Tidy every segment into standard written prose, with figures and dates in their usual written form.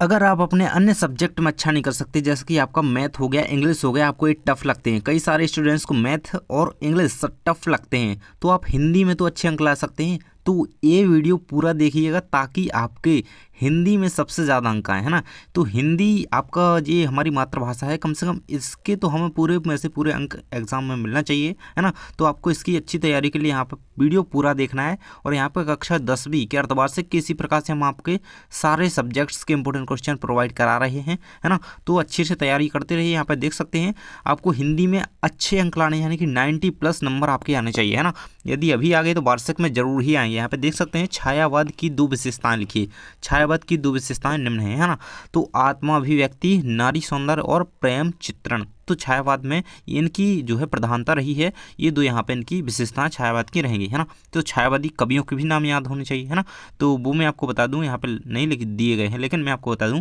अगर आप अपने अन्य सब्जेक्ट में अच्छा नहीं कर सकते, जैसे कि आपका मैथ हो गया, इंग्लिश हो गया, आपको ये टफ लगते हैं, कई सारे स्टूडेंट्स को मैथ और इंग्लिश टफ लगते हैं, तो आप हिंदी में तो अच्छे अंक ला सकते हैं। तो ये वीडियो पूरा देखिएगा ताकि आपके हिंदी में सबसे ज़्यादा अंक आए, है ना। तो हिंदी आपका ये हमारी मातृभाषा है, कम से कम इसके तो हमें पूरे में से पूरे अंक एग्जाम में मिलना चाहिए, है ना। तो आपको इसकी अच्छी तैयारी के लिए यहाँ पर वीडियो पूरा देखना है। और यहाँ पर कक्षा 10वीं के अर्धवार्षिक के इसी प्रकार से हम आपके सारे सब्जेक्ट्स के इंपॉर्टेंट क्वेश्चन प्रोवाइड करा रहे हैं, है ना। तो अच्छे से तैयारी करते रहिए। यहाँ पर देख सकते हैं आपको हिंदी में अच्छे अंक लाने, यानी कि 90+ नंबर आपके आने चाहिए, है ना। यदि अभी आ गए तो वार्षिक में जरूर ही आएंगे। यहाँ पे देख सकते हैं छायावाद की 2 विशेषताएं लिखिए। छायावाद की 2 विशेषताएं निम्न है ना। तो आत्मा अभिव्यक्ति, नारी सौंदर्य और प्रेम चित्रण। तो छायावाद में इनकी जो है प्रधानता रही है, ये 2 यहाँ पे इनकी विशेषताएं छायावाद की रहेंगी, है ना। तो छायावादी कवियों के भी नाम याद होने चाहिए, है ना। तो वो मैं आपको बता दूं, यहाँ पे नहीं लिख दिए गए हैं, लेकिन मैं आपको बता दूं,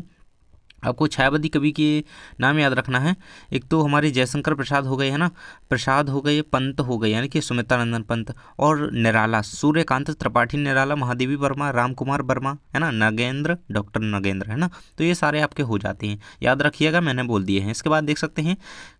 आपको छायावादी कवि के नाम याद रखना है। एक तो हमारे जयशंकर प्रसाद हो गए, है ना, प्रसाद हो गए, पंत हो गए यानी कि सुमित्रानंदन पंत, और निराला सूर्यकांत त्रिपाठी निराला, महादेवी वर्मा, राम कुमार वर्मा, है ना, नगेंद्र, डॉक्टर नगेंद्र, है ना। तो ये सारे आपके हो जाते हैं, याद रखिएगा, मैंने बोल दिए हैं। इसके बाद देख सकते हैं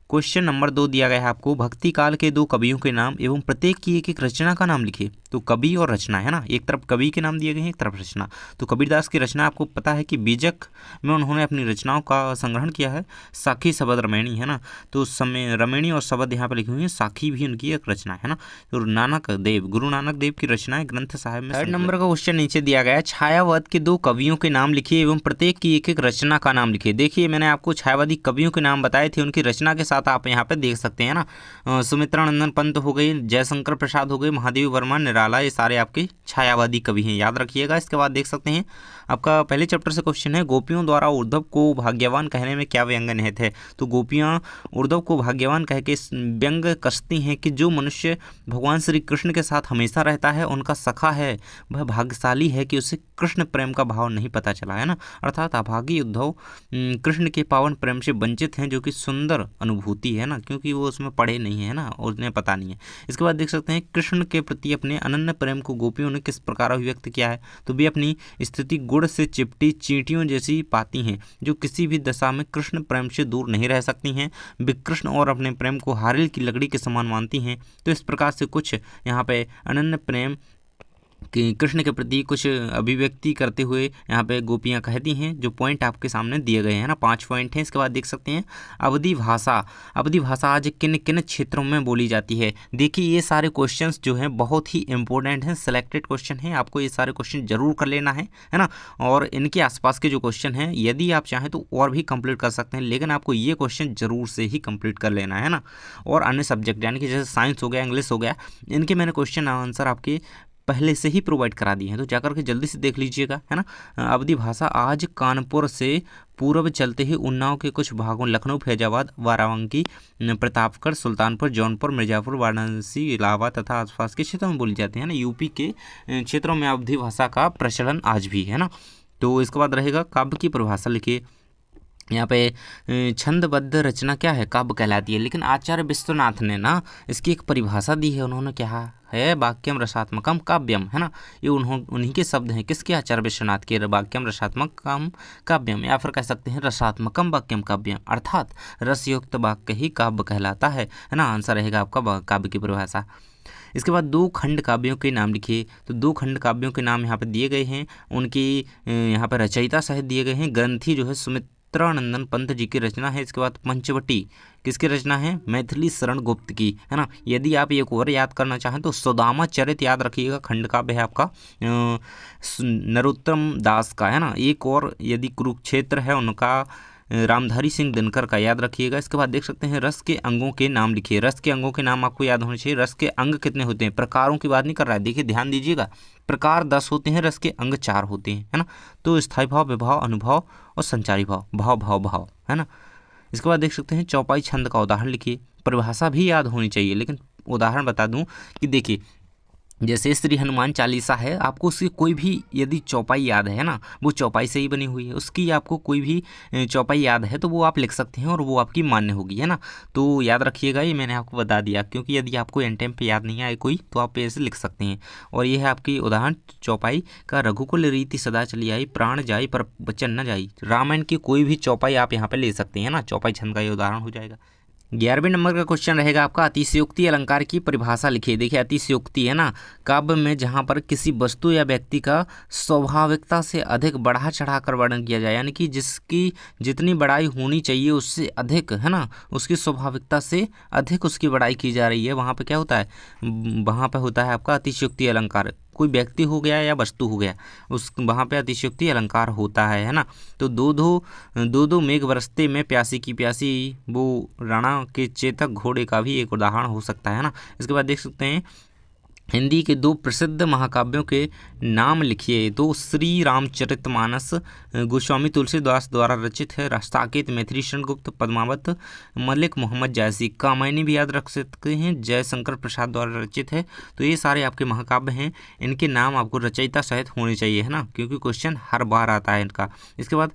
क्वेश्चन नंबर 2 दिया गया है आपको, भक्ति काल के 2 कवियों के नाम एवं प्रत्येक की एक रचना का नाम लिखिए। तो कवि और रचना, है ना, एक तरफ कवि के नाम दिए गए हैं, एक तरफ रचना। तो कबीरदास की रचना आपको पता है कि बीजक में उन्होंने अपनी रचनाओं का संग्रहण किया है, साखी शबद रमैणी, है ना। तो समय रमैणी और शबद यहाँ पर लिखी हुई है, साखी भी उनकी एक रचना है ना। तो नानक देव, गुरु नानक देव की रचना है ग्रंथ साहिब में। 3rd नंबर का क्वेश्चन नीचे दिया गया है, छायावाद के 2 कवियों के नाम लिखिए एवं प्रत्येक की एक रचना का नाम लिखिए। देखिए मैंने आपको छायावादी कवियों के नाम बताए थे, उनकी रचना के साथ आप यहाँ पे देख सकते हैं ना। सुमित्रानंदन पंत हो गए, जयशंकर प्रसाद हो गए, महादेवी वर्मा, निराला, ये सारे आपके छायावादी कवि हैं, याद रखिएगा। इसके बाद देख सकते हैं आपका पहले चैप्टर से क्वेश्चन है, गोपियों द्वारा उद्धव को भाग्यवान कहने में क्या व्यंग निहित है। तो गोपियाँ उद्धव को भाग्यवान कह के व्यंग कसती हैं कि जो मनुष्य भगवान श्री कृष्ण के साथ हमेशा रहता है, उनका सखा है, वह भाग्यशाली है कि उसे कृष्ण प्रेम का भाव नहीं पता चला, है ना। अर्थात अभागी उद्धव कृष्ण के पावन प्रेम से वंचित हैं, जो कि सुंदर अनुभूति है ना, क्योंकि वो उसमें पढ़े नहीं है ना, और उन्हें पता नहीं है। इसके बाद देख सकते हैं कृष्ण के प्रति अपने अनन्य प्रेम को गोपियों ने किस प्रकार अभिव्यक्त किया है। तो वे अपनी स्थिति गुड़ से चिपटी चींटियों जैसी पाती हैं, जो किसी भी दशा में कृष्ण प्रेम से दूर नहीं रह सकती हैं। वे कृष्ण और अपने प्रेम को हारिल की लकड़ी के समान मानती हैं। तो इस प्रकार से कुछ यहाँ पे अनन्य प्रेम कि कृष्ण के प्रति कुछ अभिव्यक्ति करते हुए यहाँ पे गोपियाँ कहती हैं, जो पॉइंट आपके सामने दिए गए हैं ना, 5 पॉइंट हैं। इसके बाद देख सकते हैं अवधी भाषा। अवधी भाषा आज किन किन क्षेत्रों में बोली जाती है। देखिए ये सारे क्वेश्चंस जो हैं बहुत ही इंपॉर्टेंट हैं, सिलेक्टेड क्वेश्चन हैं, आपको ये सारे क्वेश्चन जरूर कर लेना है ना। और इनके आसपास के जो क्वेश्चन हैं, यदि आप चाहें तो और भी कंप्लीट कर सकते हैं, लेकिन आपको ये क्वेश्चन जरूर से ही कंप्लीट कर लेना है ना। और अन्य सब्जेक्ट यानी कि जैसे साइंस हो गया, इंग्लिश हो गया, इनके मैंने क्वेश्चन आंसर आपके पहले से ही प्रोवाइड करा दिए हैं, तो जाकर के जल्दी से देख लीजिएगा, है ना। अवधी भाषा आज कानपुर से पूर्व चलते ही उन्नाव के कुछ भागों, लखनऊ, फैजाबाद, बाराबंकी, प्रतापगढ़, सुल्तानपुर, जौनपुर, मिर्जापुर, वाराणसी, इलाहाबाद तथा आसपास के क्षेत्रों में बोली जाती है ना। यूपी के क्षेत्रों में अवधी भाषा का प्रचलन आज भी है ना। तो इसके बाद रहेगा काव्य की परिभाषा लिखिए। यहाँ पे छंदबद्ध रचना क्या है, काव्य कहलाती है। लेकिन आचार्य विश्वनाथ ने ना इसकी एक परिभाषा दी है, उन्होंने क्या है, वाक्यम रसात्मकम काव्यम, है ना। ये उन्हीं के शब्द हैं, किसके, आचार्य विश्वनाथ के, वाक्यम रसात्मकम काव्यम, या फिर कह सकते हैं रसात्मकम वाक्यम काव्यम, अर्थात रसयुक्त वाक्य ही काव्य कहलाता है ना। आंसर रहेगा आपका काव्य की परिभाषा। इसके बाद 2 खंड काव्यों के नाम लिखिए। तो 2 खंड काव्यों के नाम यहाँ पे दिए गए हैं, उनकी यहाँ पर रचयिता सहित दिए गए हैं। ग्रंथी जो है सुमित्रानंदन पंत जी की रचना है। इसके बाद पंचवटी किसकी रचना है, मैथिली शरण गुप्त की, है ना। यदि आप एक और याद करना चाहें तो सुदामा चरित याद रखिएगा, खंड काव्य है आपका नरोत्तम दास का, है ना। एक और यदि कुरुक्षेत्र है उनका रामधारी सिंह दिनकर का, याद रखिएगा। इसके बाद देख सकते हैं रस के अंगों के नाम लिखिए। रस के अंगों के नाम आपको याद होने चाहिए। रस के अंग कितने होते हैं, प्रकारों की बात नहीं कर रहा है, देखिए ध्यान दीजिएगा। प्रकार 10 होते हैं, रस के अंग 4 होते हैं, है ना। तो स्थायी भाव, विभाव, अनुभव और संचारी भाव, भाव भाव भाव, है ना। इसके बाद देख सकते हैं चौपाई छंद का उदाहरण लिखिए। परिभाषा भी याद होनी चाहिए, लेकिन उदाहरण बता दूं कि देखिए जैसे श्री हनुमान चालीसा है, आपको उसकी कोई भी यदि चौपाई याद है ना, वो चौपाई से ही बनी हुई है, उसकी आपको कोई भी चौपाई याद है तो वो आप लिख सकते हैं और वो आपकी मान्य होगी, है ना। तो याद रखिएगा, ये मैंने आपको बता दिया, क्योंकि यदि आपको एन टाइम पे याद नहीं आए कोई तो आप ऐसे लिख सकते हैं। और ये है आपकी उदाहरण चौपाई का, रघुकुल रीति सदा चली आई, प्राण जाई पर वचन न जाई। रामायण की कोई भी चौपाई आप यहाँ पे ले सकते हैं ना, चौपाई छंद का ये उदाहरण हो जाएगा। 11वें नंबर का क्वेश्चन रहेगा आपका, अतिशयोक्ति अलंकार की परिभाषा लिखिए। देखिए अतिशयोक्ति है ना, काव्य में जहाँ पर किसी वस्तु या व्यक्ति का स्वाभाविकता से अधिक बढ़ा चढ़ाकर वर्णन किया जाए, यानी कि जिसकी जितनी बड़ाई होनी चाहिए उससे अधिक, है ना, उसकी स्वाभाविकता से अधिक उसकी बड़ाई की जा रही है, वहाँ पे क्या होता है, वहाँ पे होता है आपका अतिशयोक्ति अलंकार। कोई व्यक्ति हो गया या वस्तु हो गया, उस वहाँ पे अतिशयोक्ति अलंकार होता है ना। तो दो मेघ बरसते में प्यासी की प्यासी, वो राणा के चेतक घोड़े का भी एक उदाहरण हो सकता है ना। इसके बाद देख सकते हैं हिंदी के 2 प्रसिद्ध महाकाव्यों के नाम लिखिए। तो श्री रामचरितमानस गोस्वामी तुलसीदास द्वारा रचित है, साकेत मैथिली शरणगुप्त पद्मावत मलिक मोहम्मद जायसी, कामायनी भी याद रख सकते हैं, जयशंकर प्रसाद द्वारा रचित है। तो ये सारे आपके महाकाव्य हैं, इनके नाम आपको रचयिता सहित होने चाहिए, है ना, क्योंकि क्वेश्चन हर बार आता है इनका। इसके बाद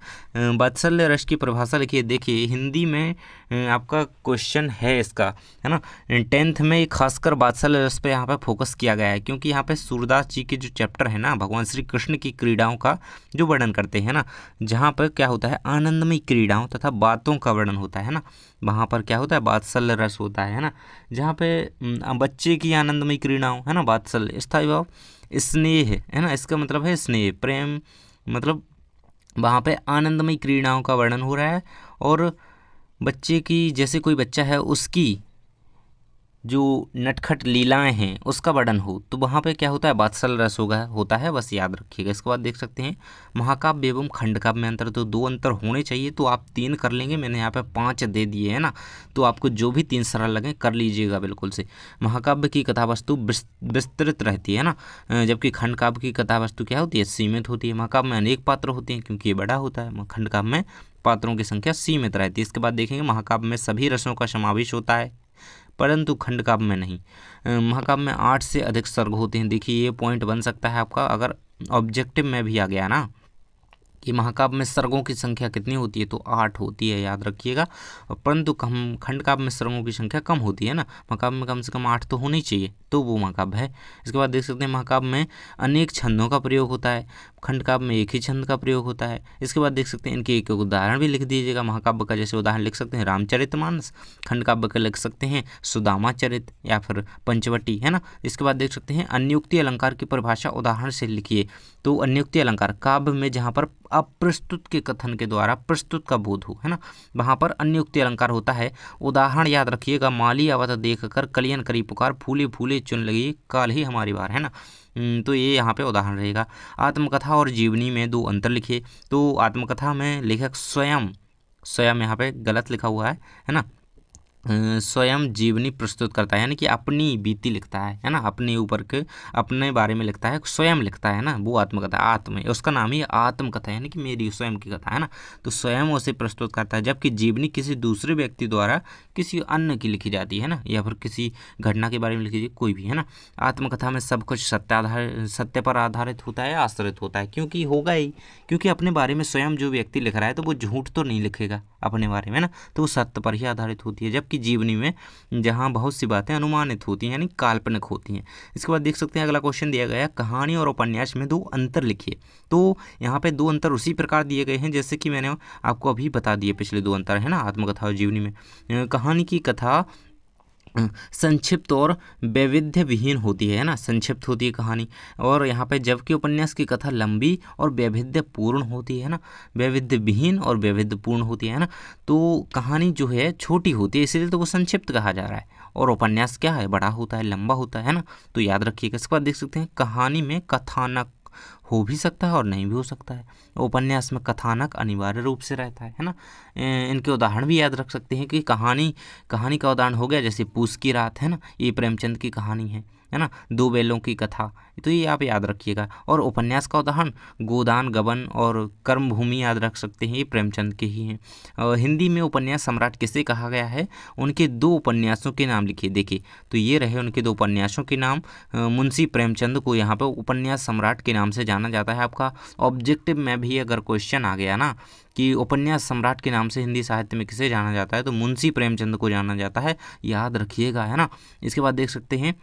वात्सल्य रस की परिभाषा लिखिए। देखिए हिंदी में आपका क्वेश्चन है इसका, है ना, 10th में खासकर वात्सल्य रस पे यहाँ पे फोकस किया गया है, क्योंकि यहाँ पे सूरदास जी के जो चैप्टर है ना, भगवान श्री कृष्ण की क्रीड़ाओं का जो वर्णन करते हैं ना, जहाँ पर क्या होता है, आनंदमयी क्रीड़ाओं तथा बातों का वर्णन होता है ना, वहाँ पर क्या होता है, वात्सल्य रस होता है ना, जहाँ पे बच्चे की आनंदमयी क्रीड़ाओं, है ना, वात्सल्य। स्थायी भाव स्नेह है ना, इसका मतलब है स्नेह प्रेम, मतलब वहाँ पे आनंदमयी क्रीड़ाओं का वर्णन हो रहा है। और बच्चे की, जैसे कोई बच्चा है उसकी जो नटखट लीलाएं हैं उसका वर्णन हो, तो वहाँ पे क्या होता है, वात्सल्य रस होता है, बस याद रखिएगा। इसके बाद देख सकते हैं महाकाव्य एवं खंडकाव्य में अंतर, तो 2 अंतर होने चाहिए, तो आप 3 कर लेंगे, मैंने यहाँ पे 5 दे दिए है ना, तो आपको जो भी 3 सरल लगे कर लीजिएगा बिल्कुल से। महाकाव्य की कथा वस्तु विस्तृत रहती है ना, जबकि खंडकाव्य की कथा वस्तु क्या होती है, सीमित होती है। महाकाव्य में अनेक पात्र होते हैं क्योंकि ये बड़ा होता है, खंडकाव्य में पात्रों की संख्या सीमित रहती है। इसके बाद देखेंगे महाकाव्य में सभी रसों का समावेश होता है, परंतु खंडकाव्य में नहीं। महाकाव्य में 8 से अधिक सर्ग होते हैं। देखिए ये पॉइंट बन सकता है आपका, अगर ऑब्जेक्टिव में भी आ गया ना कि महाकाव्य में सर्गों की संख्या कितनी होती है, तो 8 होती है, याद रखिएगा। परंतु खंडकाव्य में सर्गों की संख्या कम होती है ना, महाकाव्य में कम से कम 8 तो होनी चाहिए, तो वो महाकाव्य है। इसके बाद देख सकते हैं महाकाव्य में अनेक छंदों का प्रयोग होता है, खंडकाव्य में एक ही छंद का प्रयोग होता है। इसके बाद देख सकते हैं इनके एक उदाहरण भी लिख दीजिएगा महाकाव्य का, जैसे उदाहरण लिख सकते हैं रामचरितमानस, खंडकाव्य का लिख सकते हैं सुदामा चरित या फिर पंचवटी, है ना। इसके बाद देख सकते हैं अन्योक्ति अलंकार की परिभाषा उदाहरण से लिखिए। तो अन्योक्ति अलंकार काव्य में जहाँ पर अप्रस्तुत के कथन के द्वारा प्रस्तुत का बोध हो, है ना, वहाँ पर अन्योक्ति अलंकार होता है। उदाहरण याद रखिएगा, माली आवत देख कर कलियन करी पुकार, फूले फूले चुन लगी काल ही हमारी बार, है ना। तो ये यहाँ पे उदाहरण रहेगा। आत्मकथा और जीवनी में 2 अंतर लिखिए। तो आत्मकथा में लेखक स्वयं यहाँ पे गलत लिखा हुआ है ना, स्वयं जीवनी प्रस्तुत करता है, यानी कि अपनी बीती लिखता है ना, अपने ऊपर के अपने बारे में लिखता है, स्वयं लिखता है ना, वो आत्मकथा, उसका नाम ही आत्मकथा, यानी कि मेरी स्वयं की कथा, है ना। तो स्वयं उसे प्रस्तुत करता है, जबकि जीवनी किसी दूसरे व्यक्ति द्वारा किसी अन्य की लिखी जाती है ना, या फिर किसी घटना के बारे में लिखी जाती, कोई भी, है ना। आत्मकथा में सब कुछ सत्य पर आधारित होता है, आश्रित होता है, क्योंकि होगा ही, क्योंकि अपने बारे में स्वयं जो व्यक्ति लिख रहा है तो वो झूठ तो नहीं लिखेगा अपने बारे में ना, तो वो सत्य पर ही आधारित होती है। जबकि जीवनी में जहाँ बहुत सी बातें अनुमानित होती हैं, यानी काल्पनिक होती हैं। इसके बाद देख सकते हैं अगला क्वेश्चन दिया गया है, कहानी और उपन्यास में 2 अंतर लिखिए। तो यहाँ पे 2 अंतर उसी प्रकार दिए गए हैं जैसे कि मैंने आपको अभी बता दिए, पिछले 2 अंतर है ना, आत्मकथा और जीवनी में। कहानी की कथा संक्षिप्त और वैविध्य विहीन होती है ना, संक्षिप्त होती है कहानी, और यहाँ पे जबकि उपन्यास की कथा लंबी और वैविध्यपूर्ण होती है ना, वैविध्य विहीन और वैविध्यपूर्ण होती है ना। तो कहानी जो है छोटी होती है, इसलिए तो वो संक्षिप्त कहा जा रहा है, और उपन्यास क्या है, बड़ा होता है, लंबा होता है ना, तो याद रखिएगा। इसके बाद देख सकते हैं कहानी में कथानक हो भी सकता है और नहीं भी हो सकता है, उपन्यास में कथानक अनिवार्य रूप से रहता है ना। इनके उदाहरण भी याद रख सकते हैं कि कहानी का उदाहरण हो गया जैसे पूस की रात, है ना, ये प्रेमचंद की कहानी है। है ना, दो बैलों की कथा, तो ये आप याद रखिएगा। और उपन्यास का उदाहरण गोदान, गबन और कर्मभूमि याद रख सकते हैं, ये प्रेमचंद के ही हैं। हिंदी में उपन्यास सम्राट किसे कहा गया है, उनके दो उपन्यासों के नाम लिखिए। देखिए तो ये रहे उनके दो उपन्यासों के नाम। मुंशी प्रेमचंद को यहाँ पर उपन्यास सम्राट के नाम से जाना जाता है। आपका ऑब्जेक्टिव में भी अगर क्वेश्चन आ गया ना कि उपन्यास सम्राट के नाम से हिंदी साहित्य में किसे जाना जाता है, तो मुंशी प्रेमचंद को जाना जाता है, याद रखिएगा, है ना। इसके बाद देख सकते हैं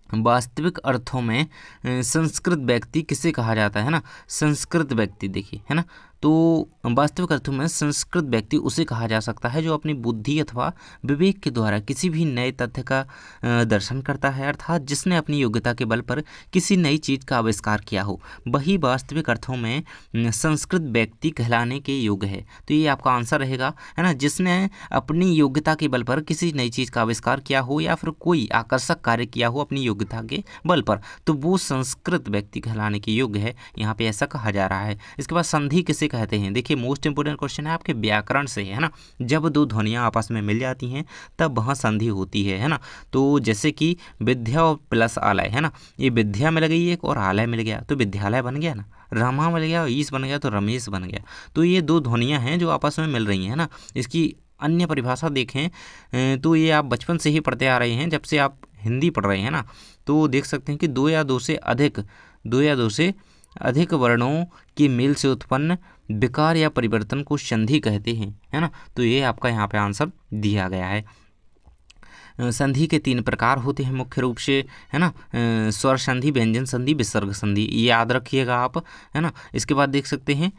वास्तविक अर्थों में संस्कृत व्यक्ति किसे कहा जाता है ना, संस्कृत व्यक्ति, देखिए, है ना। तो वास्तविक अर्थों में संस्कृत व्यक्ति उसे कहा जा सकता है जो अपनी बुद्धि अथवा विवेक के द्वारा किसी भी नए तथ्य का दर्शन करता है, अर्थात जिसने अपनी योग्यता के बल पर किसी नई चीज़ का आविष्कार किया हो, वही वास्तविक अर्थों में संस्कृत व्यक्ति कहलाने के योग्य है। तो ये आपका आंसर रहेगा, है ना, जिसने अपनी योग्यता के बल पर किसी नई चीज़ का आविष्कार किया हो या फिर कोई आकर्षक कार्य किया हो अपनी योग्यता के बल पर, तो वो संस्कृत व्यक्ति कहलाने के योग्य है, यहाँ पे ऐसा कहा जा रहा है। इसके बाद संधि किसे कहते हैं, देखिए मोस्ट इंपोर्टेंट क्वेश्चन है आपके व्याकरण से, है ना। जब दो ध्वनियाँ आपस में मिल जाती हैं तब वहाँ संधि होती है ना। तो जैसे कि विद्या और प्लस आलय, है ना, ये विद्या मिल गई एक और आलय मिल गया तो विद्यालय बन गया ना, रमा मिल गया और ईश बन गया तो रमेश बन गया। तो ये दो ध्वनियाँ हैं जो आपस में मिल रही हैं ना। इसकी अन्य परिभाषा देखें तो ये आप बचपन से ही पढ़ते आ रहे हैं, जब से आप हिंदी पढ़ रहे हैं ना, तो देख सकते हैं कि दो या दो से अधिक वर्णों के मेल से उत्पन्न विकार या परिवर्तन को संधि कहते हैं, है ना। तो ये आपका यहाँ पे आंसर दिया गया है। संधि के 3 प्रकार होते हैं मुख्य रूप से, है ना, स्वर संधि, व्यंजन संधि, विसर्ग संधि, ये याद रखिएगा आप, है ना। इसके बाद देख सकते हैं,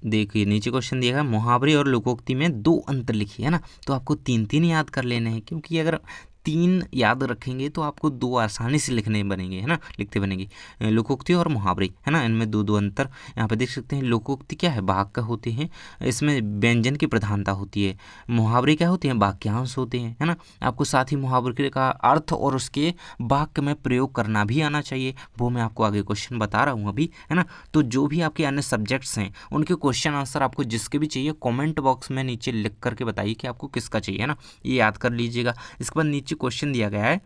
देखिए नीचे क्वेश्चन दिया है मुहावरे और लोकोक्ति में 2 अंतर लिखिए, है ना। तो आपको 3 याद कर लेने हैं, क्योंकि अगर 3 याद रखेंगे तो आपको 2 आसानी से लिखने बनेंगे, है ना, लिखते बनेंगे। लोकोक्ति और मुहावरे, है ना, इनमें 2 अंतर यहाँ पे देख सकते हैं। लोकोक्ति क्या है, वाक्य होते हैं, इसमें व्यंजन की प्रधानता होती है। मुहावरे क्या होते हैं, वाक्यांश होते हैं, है ना। आपको साथ ही मुहावरे का अर्थ और उसके वाक्य में प्रयोग करना भी आना चाहिए, वो मैं आपको आगे क्वेश्चन बता रहा हूँ अभी, है ना। तो जो भी आपके अन्य सब्जेक्ट्स हैं उनके क्वेश्चन आंसर आपको जिसके भी चाहिए कॉमेंट बॉक्स में नीचे लिख करके बताइए कि आपको किसका चाहिए, है ना, ये याद कर लीजिएगा। इसके बाद नीचे क्वेश्चन दिया गया है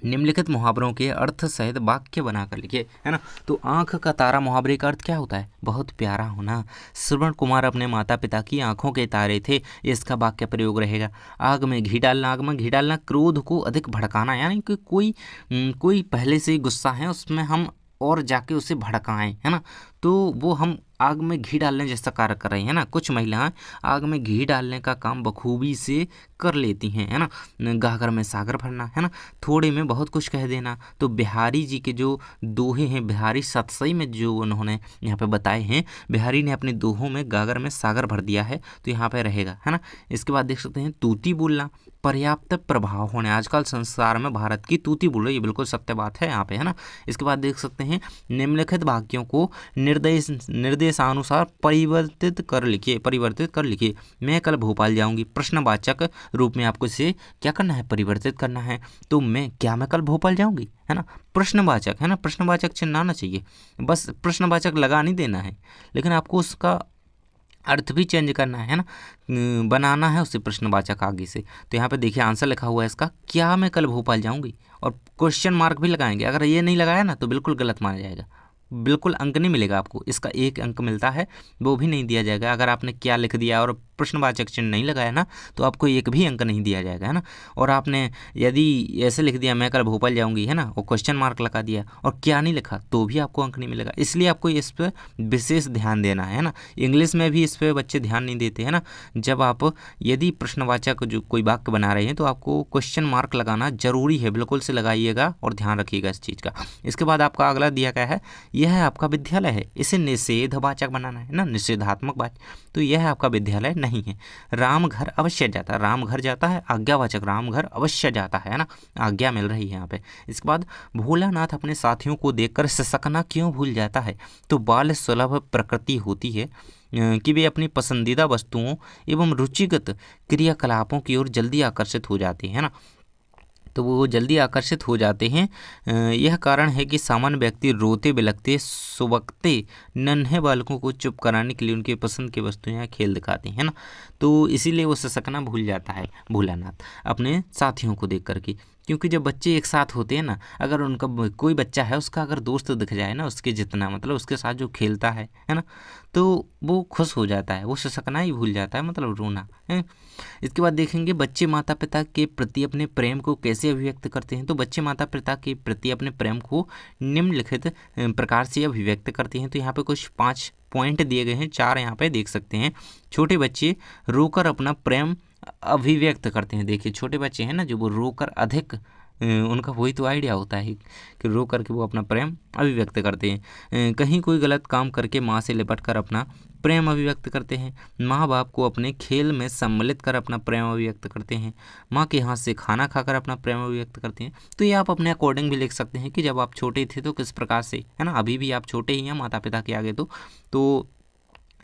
निम्नलिखित मुहावरों के अर्थ सहित वाक्य बनाकर लिखिए, है ना। तो आंख का तारा मुहावरे का अर्थ क्या होता है, बहुत प्यारा होना। श्रवण कुमार अपने माता पिता की आंखों के तारे थे, इसका वाक्य प्रयोग रहेगा। आग में घी डालना, आग में घी डालना क्रोध को अधिक भड़काना, यानी कि कोई पहले से ही गुस्सा है उसमें हम और जाके उसे भड़काएं, है ना, तो वो हम आग में घी डालने जैसा कार्य कर रहे हैं ना। कुछ महिलाएं आग में घी डालने का काम बखूबी से कर लेती हैं, है ना। गागर में सागर भरना, है ना, थोड़े में बहुत कुछ कह देना। तो बिहारी जी के जो दोहे हैं, बिहारी सतसई में जो उन्होंने यहाँ पे बताए हैं, बिहारी ने अपने दोहों में गागर में सागर भर दिया है, तो यहाँ पे रहेगा, है ना। इसके बाद देख सकते हैं तूती बोलना, पर्याप्त प्रभाव होने, आजकल संसार में भारत की तूती बोल रही है, बिल्कुल सत्य बात है यहाँ पे, है ना। इसके बाद देख सकते हैं निम्नलिखित वाक्यों को निर्देशानुसार परिवर्तित कर लिखिए। मैं कल भोपाल जाऊंगी, प्रश्नवाचक रूप में आपको इसे क्या करना है, परिवर्तित करना है। तो मैं कल भोपाल जाऊंगी, है ना, प्रश्नवाचक, है ना, प्रश्नवाचक चिन्ह आना चाहिए, बस प्रश्नवाचक लगा नहीं देना है, लेकिन आपको उसका अर्थ भी चेंज करना है ना, बनाना है उससे प्रश्नवाचक आगे से। तो यहाँ पे देखिए आंसर लिखा हुआ है इसका, क्या मैं कल भोपाल जाऊंगी, और क्वेश्चन मार्क भी लगाएंगे। अगर ये नहीं लगाया ना तो बिल्कुल गलत माना जाएगा, बिल्कुल अंक नहीं मिलेगा आपको, इसका 1 अंक मिलता है, वो भी नहीं दिया जाएगा। अगर आपने क्या लिख दिया और प्रश्नवाचक चिन्ह नहीं लगाया ना तो आपको 1 भी अंक नहीं दिया जाएगा, है ना। और आपने यदि ऐसे लिख दिया मैं कल भोपाल जाऊंगी, है ना, और क्वेश्चन मार्क लगा दिया और क्या नहीं लिखा तो भी आपको अंक नहीं मिलेगा। इसलिए आपको इस पर विशेष ध्यान देना है ना। इंग्लिश में भी इस पर बच्चे ध्यान नहीं देते, है ना। जब आप यदि प्रश्नवाचक जो कोई वाक्य बना रहे हैं तो आपको क्वेश्चन मार्क लगाना जरूरी है, बिल्कुल से लगाइएगा और ध्यान रखिएगा इस चीज़ का। इसके बाद आपका अगला दिया गया है, यह है आपका विद्यालय है, इसे निषेधवाचक बनाना है ना, निषेधात्मक वाचक। तो यह आपका विद्यालय नहीं है। राम घर अवश्य जाता है, राम घर जाता है आज्ञावाचक, राम घर अवश्य जाता है ना, आज्ञा मिल रही है यहाँ पे। इसके बाद भोलानाथ अपने साथियों को देखकर सिसकना क्यों भूल जाता है। तो बाल सुलभ प्रकृति होती है कि वे अपनी पसंदीदा वस्तुओं एवं रुचिगत क्रियाकलापों की ओर जल्दी आकर्षित हो जाते हैं ना, तो वो जल्दी आकर्षित हो जाते हैं। यह कारण है कि सामान्य व्यक्ति रोते बिलखते सुबकते नन्हे बालकों को चुप कराने के लिए उनके पसंद की वस्तुएं या खेल दिखाते हैं ना, तो इसीलिए वो सिसकना भूल जाता है भोलानाथ अपने साथियों को देख करके। क्योंकि जब बच्चे एक साथ होते हैं ना, अगर उनका कोई बच्चा है उसका अगर दोस्त दिख जाए ना उसके जितना, मतलब उसके साथ जो खेलता है ना, तो वो खुश हो जाता है, वो सिसकना ही भूल जाता है, मतलब रोना है। इसके बाद देखेंगे बच्चे माता पिता के प्रति अपने प्रेम को कैसे अभिव्यक्त करते हैं। तो बच्चे माता पिता के प्रति अपने प्रेम को निम्नलिखित प्रकार से अभिव्यक्त करते हैं। तो यहाँ पे कुछ 5 पॉइंट दिए गए हैं, 4 यहाँ पे देख सकते हैं। छोटे बच्चे रोकर अपना प्रेम अभिव्यक्त करते हैं। देखिए छोटे बच्चे हैं ना, जो वो रोकर अधिक उनका वही तो आइडिया होता है कि रो करके वो अपना प्रेम अभिव्यक्त करते हैं। कहीं कोई गलत काम करके माँ से लिपट कर अपना प्रेम अभिव्यक्त करते हैं। माँ बाप को अपने खेल में सम्मिलित कर अपना प्रेम अभिव्यक्त करते हैं। माँ के हाथ से खाना खाकर अपना प्रेम अभिव्यक्त करते हैं। तो ये आप अपने अकॉर्डिंग भी लिख सकते हैं कि जब आप छोटे थे तो किस प्रकार से, है ना, अभी भी आप छोटे ही हैं माता पिता के आगे तो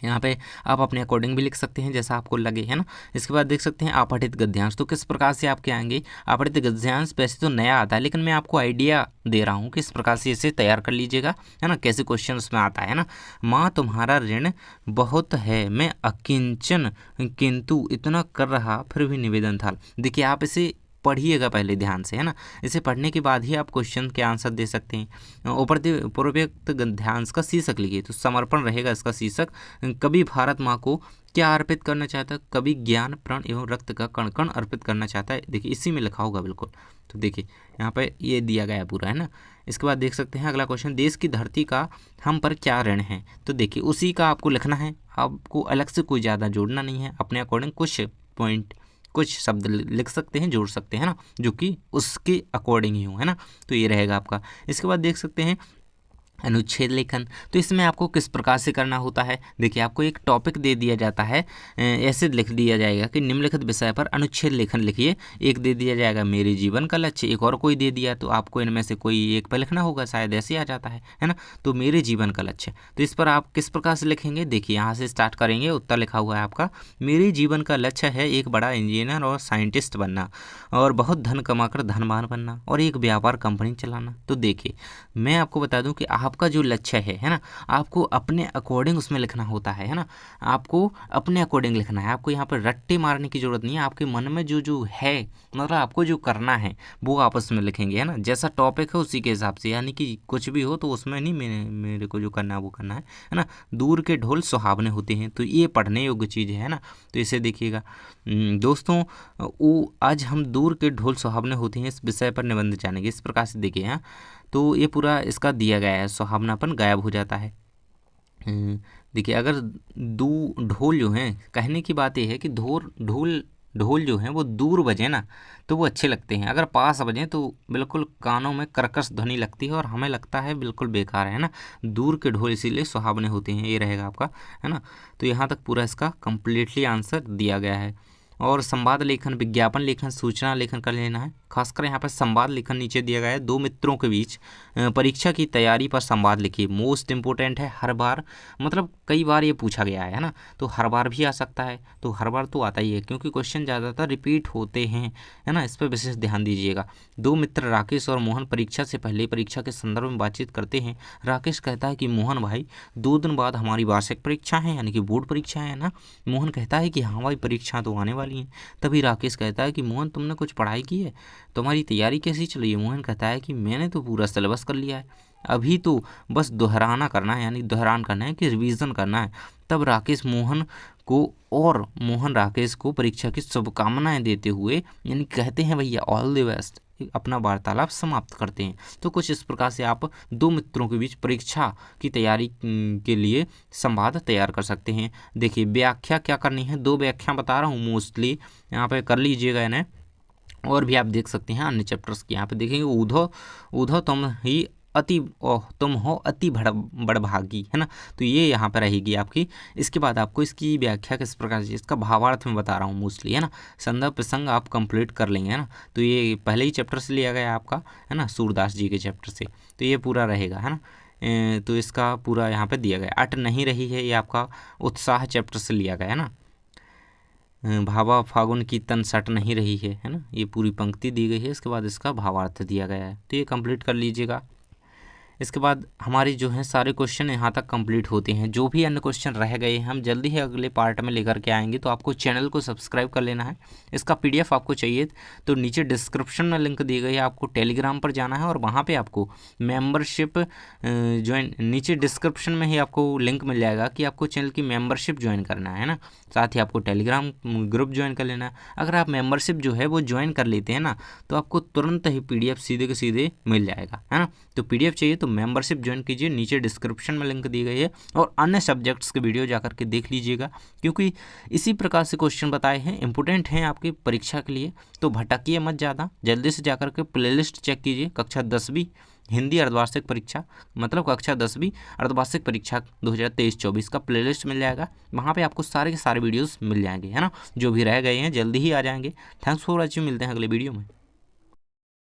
यहाँ पे आप अपने अकॉर्डिंग भी लिख सकते हैं जैसा आपको लगे, है ना। इसके बाद देख सकते हैं अपठित गद्यांश। तो किस प्रकार से आपके आएंगे अपठित गद्यांश। वैसे तो नया आता है लेकिन मैं आपको आइडिया दे रहा हूँ किस प्रकार से इसे तैयार कर लीजिएगा, है ना, कैसे क्वेश्चन उसमें आता है ना। माँ तुम्हारा ऋण बहुत है, मैं अकिंचन किंतु इतना कर रहा फिर भी निवेदन था। देखिए आप इसे पढ़िएगा पहले ध्यान से, है ना। इसे पढ़ने के बाद ही आप क्वेश्चन के आंसर दे सकते हैं। पूर्वोक्त गद्यांश का शीर्षक लिखिए। तो समर्पण रहेगा इसका शीर्षक। कभी भारत माँ को क्या अर्पित करना चाहता है, कभी ज्ञान प्राण एवं रक्त का कण कण अर्पित करना चाहता है। देखिए इसी में लिखा होगा बिल्कुल। तो देखिए यहाँ पे ये दिया गया है पूरा, है ना। इसके बाद देख सकते हैं अगला क्वेश्चन, देश की धरती का हम पर क्या ऋण है। तो देखिए उसी का आपको लिखना है, आपको अलग से कोई ज़्यादा जोड़ना नहीं है। अपने अकॉर्डिंग कुछ पॉइंट कुछ शब्द लिख सकते हैं, जोड़ सकते हैं ना, जो कि उसके अकॉर्डिंग ही हो, है ना। तो ये रहेगा आपका। इसके बाद देख सकते हैं अनुच्छेद लेखन। तो इसमें आपको किस प्रकार से करना होता है। देखिए आपको एक टॉपिक दे दिया जाता है, ऐसे लिख दिया जाएगा कि निम्नलिखित विषय पर अनुच्छेद लेखन लिखिए। एक दे दिया जाएगा मेरे जीवन का लक्ष्य, एक और कोई दे दिया तो आपको इनमें से कोई एक पर लिखना होगा, शायद ऐसे आ जाता है ना। तो मेरे जीवन का लक्ष्य, तो इस पर आप किस प्रकार से लिखेंगे। देखिए यहाँ से स्टार्ट करेंगे। उत्तर लिखा हुआ है आपका, मेरे जीवन का लक्ष्य है एक बड़ा इंजीनियर और साइंटिस्ट बनना और बहुत धन कमाकर धनवान बनना और एक व्यापार कंपनी चलाना। तो देखिए मैं आपको बता दूं कि आपका जो लक्ष्य है ना, आपको अपने अकॉर्डिंग उसमें लिखना होता है ना। आपको अपने अकॉर्डिंग लिखना है। आपको यहाँ पर रट्टे मारने की जरूरत नहीं है। आपके मन में जो है, मतलब आपको जो करना है वो आप उसमें लिखेंगे, है ना। जैसा टॉपिक है उसी के हिसाब से, यानी कि कुछ भी हो तो उसमें नहीं, मेरे को जो करना है वो करना है ना। दूर के ढोल सुहावने होते हैं, तो ये पढ़ने योग्य चीज़ है ना। तो इसे देखिएगा दोस्तों, वो आज हम दूर के ढोल सुहावने होते हैं इस विषय पर निबंध जानेंगे। इस प्रकार से देखिए यहाँ, तो ये पूरा इसका दिया गया है, सुहावनापन गायब हो जाता है। देखिए अगर ढोल जो हैं, कहने की बात यह है कि ढोल जो हैं वो दूर बजे ना तो वो अच्छे लगते हैं, अगर पास बजें तो बिल्कुल कानों में कर्कश ध्वनि लगती है और हमें लगता है बिल्कुल बेकार है ना। दूर के ढोल इसीलिए सुहावने होते हैं, ये रहेगा आपका, है ना। तो यहाँ तक पूरा इसका कंप्लीटली आंसर दिया गया है। और संवाद लेखन, विज्ञापन लेखन, सूचना लेखन कर लेना है। खासकर यहाँ पर संवाद लेखन नीचे दिया गया है। दो मित्रों के बीच परीक्षा की तैयारी पर संवाद लिखिए। मोस्ट इंपोर्टेंट है, हर बार, मतलब कई बार ये पूछा गया है ना, तो हर बार भी आ सकता है। तो हर बार तो आता ही है क्योंकि क्वेश्चन ज़्यादातर रिपीट होते हैं, है ना। इस पर विशेष ध्यान दीजिएगा। दो मित्र राकेश और मोहन परीक्षा से पहले परीक्षा के संदर्भ में बातचीत करते हैं। राकेश कहता है कि मोहन भाई 2 दिन बाद हमारी वार्षिक परीक्षा है, यानी कि बोर्ड परीक्षा है ना। मोहन कहता है कि हाँ भाई परीक्षा तो आने वाली है। तभी राकेश कहता है कि मोहन तुमने कुछ पढ़ाई की है, तुम्हारी तैयारी कैसी चल रही है। मोहन कहता है कि मैंने तो पूरा सिलेबस कर लिया है, अभी तो बस दोहराना करना है, यानी दोहरान करना है कि रिवीजन करना है। तब राकेश मोहन राकेश को परीक्षा की शुभकामनाएं देते हुए, यानी कहते हैं भैया ऑल द बेस्ट, अपना वार्तालाप समाप्त करते हैं। तो कुछ इस प्रकार से आप दो मित्रों के बीच परीक्षा की तैयारी के लिए संवाद तैयार कर सकते हैं। देखिए व्याख्या क्या करनी है, 2 व्याख्या बता रहा हूँ, मोस्टली यहाँ पे कर लीजिएगा इन्हें। और भी आप देख सकते हैं अन्य चैप्टर्स के, यहाँ पे देखेंगे ऊधो तुम हो अति बड़भागी, है ना। तो ये यहाँ पर रहेगी आपकी। इसके बाद आपको इसकी व्याख्या किस प्रकार से, इसका भावार्थ में बता रहा हूँ मोस्टली, है ना। संदर्भ प्रसंग आप कंप्लीट कर लेंगे, है ना। तो ये पहले ही चैप्टर से लिया गया आपका, है ना, सूरदास जी के चैप्टर से। तो ये पूरा रहेगा, है ना। तो इसका पूरा यहाँ पे दिया गया। अट नहीं रही है, ये आपका उत्साह चैप्टर से लिया गया, है ना। भावा फागुन की तन सट नहीं रही है ना। ये पूरी पंक्ति दी गई है, इसके बाद इसका भावार्थ दिया गया है। तो ये कंप्लीट कर लीजिएगा। इसके बाद हमारी जो है सारे क्वेश्चन यहाँ तक कंप्लीट होते हैं। जो भी अन्य क्वेश्चन रह गए हम जल्दी ही अगले पार्ट में लेकर के आएंगे, तो आपको चैनल को सब्सक्राइब कर लेना है। इसका PDF आपको चाहिए तो नीचे डिस्क्रिप्शन में लिंक दी गई है, आपको टेलीग्राम पर जाना है और वहाँ पे आपको मेंबरशिप ज्वाइन, नीचे डिस्क्रिप्शन में ही आपको लिंक मिल जाएगा कि आपको चैनल की मेंबरशिप ज्वाइन करना है ना। साथ ही आपको टेलीग्राम ग्रुप ज्वाइन कर लेना है। अगर आप मेंबरशिप जो है वो ज्वाइन कर लेते हैं ना, तो आपको तुरंत ही PDF सीधे के सीधे मिल जाएगा, है ना। तो PDF चाहिए तो मेंबरशिप ज्वाइन कीजिए, नीचे डिस्क्रिप्शन में लिंक दी गई है। और अन्य सब्जेक्ट्स के वीडियो जाकर के देख लीजिएगा, क्योंकि इसी प्रकार से क्वेश्चन बताए हैं, इंपॉर्टेंट हैं आपकी परीक्षा के लिए। तो भटकिए मत ज़्यादा, जल्दी से जाकर के प्लेलिस्ट चेक कीजिए। कक्षा 10वीं हिंदी अर्धवार्षिक परीक्षा, मतलब कक्षा 10वीं अर्धवार्षिक परीक्षा 2023-24 का प्लेलिस्ट मिल जाएगा। वहाँ पे आपको सारे के सारे वीडियोस मिल जाएंगे, है ना। जो भी रह गए हैं जल्दी ही आ जाएंगे। थैंक्स फॉर वॉचिंग, मिलते हैं अगले वीडियो में।